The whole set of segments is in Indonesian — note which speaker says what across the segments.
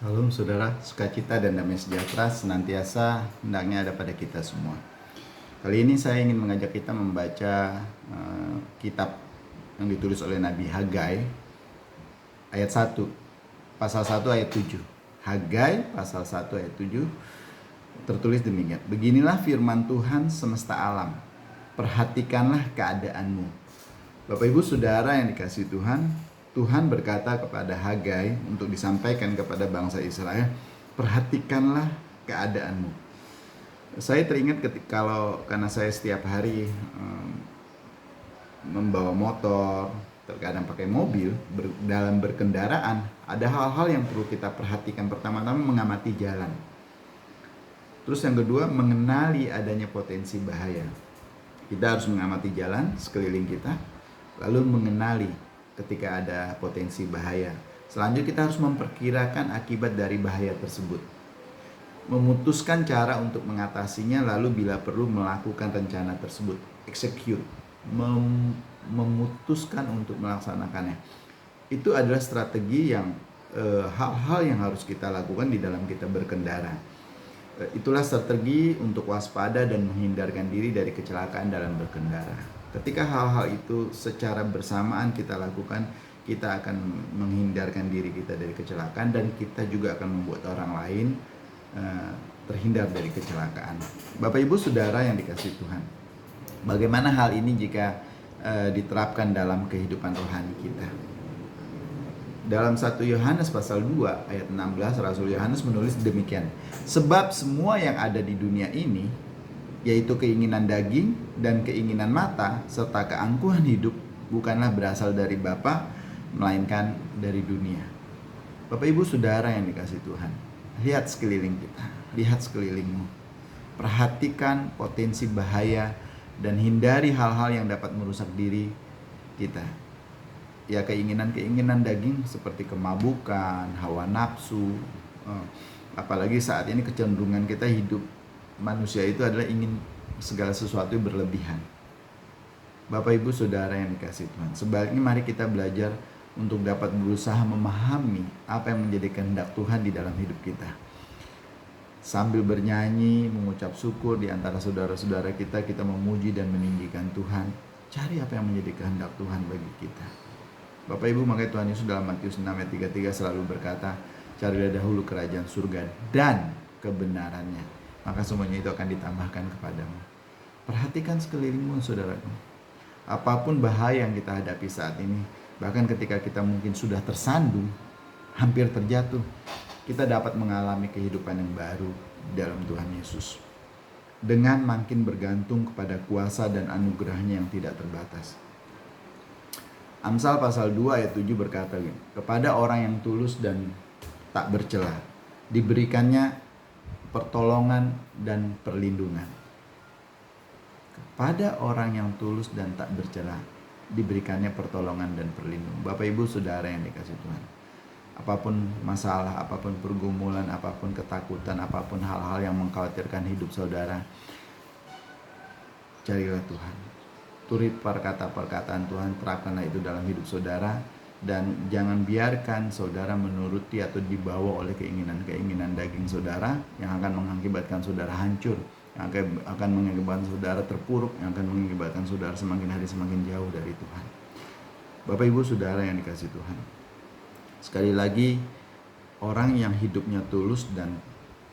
Speaker 1: Salam saudara, sukacita dan damai sejahtera senantiasa hendaknya ada pada kita semua. Kali ini saya ingin mengajak kita membaca kitab yang ditulis oleh Nabi Hagai ayat 1, pasal 1 ayat 7. Hagai pasal 1 ayat 7 tertulis demikian. Beginilah firman Tuhan semesta alam. Perhatikanlah keadaanmu. Bapak Ibu Saudara yang dikasihi Tuhan, Tuhan berkata kepada Hagai untuk disampaikan kepada bangsa Israel, perhatikanlah keadaanmu. Saya teringat karena saya setiap hari membawa motor, terkadang pakai mobil, dalam berkendaraan, ada hal-hal yang perlu kita perhatikan. Pertama-tama mengamati jalan. Terus yang kedua, mengenali adanya potensi bahaya. Kita harus mengamati jalan sekeliling kita, lalu mengenali ketika ada potensi bahaya. Selanjutnya kita harus memperkirakan akibat dari bahaya tersebut, memutuskan cara untuk mengatasinya, lalu bila perlu melakukan rencana tersebut, execute, memutuskan untuk melaksanakannya. Itu adalah strategi yang hal-hal yang harus kita lakukan di dalam kita berkendara. Itulah strategi untuk waspada dan menghindarkan diri dari kecelakaan dalam berkendara. Ketika hal-hal itu secara bersamaan kita lakukan, kita akan menghindarkan diri kita dari kecelakaan dan kita juga akan membuat orang lain terhindar dari kecelakaan. Bapak Ibu Saudara yang dikasihi Tuhan, bagaimana hal ini jika diterapkan dalam kehidupan rohani kita? Dalam 1 Yohanes pasal 2 ayat 16, Rasul Yohanes menulis demikian. Sebab semua yang ada di dunia ini, yaitu keinginan daging dan keinginan mata, serta keangkuhan hidup, bukanlah berasal dari Bapa, melainkan dari dunia. Bapak Ibu Saudara yang dikasihi Tuhan, lihat sekeliling kita, lihat sekelilingmu. Perhatikan potensi bahaya dan hindari hal-hal yang dapat merusak diri kita. Ya, keinginan-keinginan daging seperti kemabukan, hawa nafsu, apalagi saat ini kecenderungan kita hidup manusia itu adalah ingin segala sesuatu berlebihan. Bapak Ibu Saudara yang dikasihi Tuhan, sebaliknya mari kita belajar untuk dapat berusaha memahami apa yang menjadi kehendak Tuhan di dalam hidup kita. Sambil bernyanyi, mengucap syukur di antara saudara-saudara kita, kita memuji dan meninggikan Tuhan. Cari apa yang menjadi kehendak Tuhan bagi kita. Bapak Ibu, makanya Tuhan Yesus dalam Matius 6 ayat 33 selalu berkata, carilah dahulu kerajaan surga dan kebenarannya, maka semuanya itu akan ditambahkan kepadamu. Perhatikan sekelilingmu saudaraku. Apapun bahaya yang kita hadapi saat ini, bahkan ketika kita mungkin sudah tersandung, hampir terjatuh, kita dapat mengalami kehidupan yang baru dalam Tuhan Yesus, dengan makin bergantung kepada kuasa dan anugerahnya yang tidak terbatas. Amsal pasal 2 ayat 7 berkata, kepada orang yang tulus dan tak bercela diberikannya pertolongan dan perlindungan. Kepada orang yang tulus dan tak bercela diberikannya pertolongan dan perlindungan. Bapak Ibu Saudara yang dikasihi Tuhan, apapun masalah, apapun pergumulan, apapun ketakutan, apapun hal-hal yang mengkhawatirkan hidup saudara, carilah Tuhan. Turit perkataan Tuhan, terapkanlah itu dalam hidup saudara, dan jangan biarkan saudara menuruti atau dibawa oleh keinginan-keinginan daging saudara yang akan mengakibatkan saudara hancur, yang akan mengakibatkan saudara terpuruk, yang akan mengakibatkan saudara semakin hari semakin jauh dari Tuhan. Bapak Ibu Saudara yang dikasihi Tuhan, sekali lagi, orang yang hidupnya tulus dan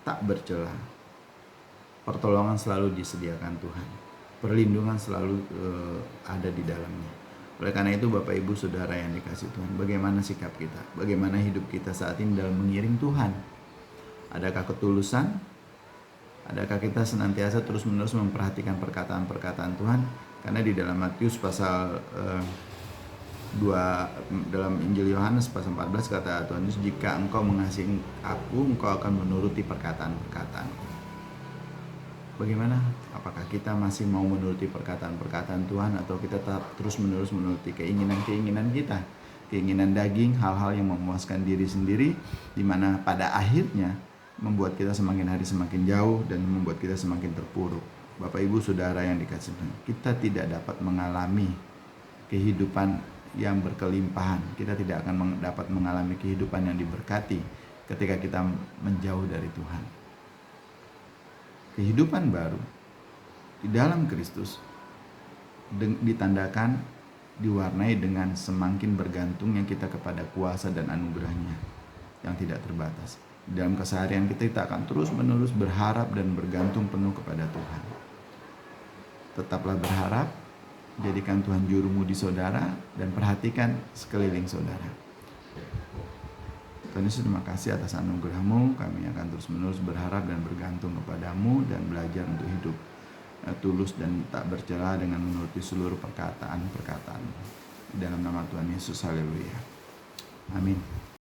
Speaker 1: tak bercela, pertolongan selalu disediakan Tuhan, perlindungan selalu ada di dalamnya. Oleh karena itu Bapak Ibu Saudara yang dikasihi Tuhan, bagaimana sikap kita? Bagaimana hidup kita saat ini dalam mengiring Tuhan? Adakah ketulusan? Adakah kita senantiasa terus-menerus memperhatikan perkataan-perkataan Tuhan? Karena di dalam Matius pasal 2, dalam Injil Yohanes pasal 14 kata Tuhan Yesus, jika engkau mengasihi aku, engkau akan menuruti perkataan-perkataanku. Bagaimana? Apakah kita masih mau menuruti perkataan-perkataan Tuhan, atau kita tetap terus-menerus menuruti keinginan-keinginan kita, keinginan daging, hal-hal yang memuaskan diri sendiri, di mana pada akhirnya membuat kita semakin hari semakin jauh dan membuat kita semakin terpuruk. Bapak Ibu Saudara yang dikasihi Tuhan, kita tidak dapat mengalami kehidupan yang berkelimpahan, kita tidak akan dapat mengalami kehidupan yang diberkati ketika kita menjauh dari Tuhan. Kehidupan baru di dalam Kristus ditandakan, diwarnai dengan semakin bergantungnya kita kepada kuasa dan anugerahnya yang tidak terbatas. Dalam keseharian kita akan terus-menerus berharap dan bergantung penuh kepada Tuhan. Tetaplah berharap, jadikan Tuhan jurumudi saudara, dan perhatikan sekeliling saudara. Tuhan Yesus, terima kasih atas anugerah-Mu. Kami akan terus-menerus berharap dan bergantung kepadamu dan belajar untuk hidup tulus dan tak bercela dengan menuruti seluruh perkataan-perkataan. Dalam nama Tuhan Yesus, haleluya. Amin.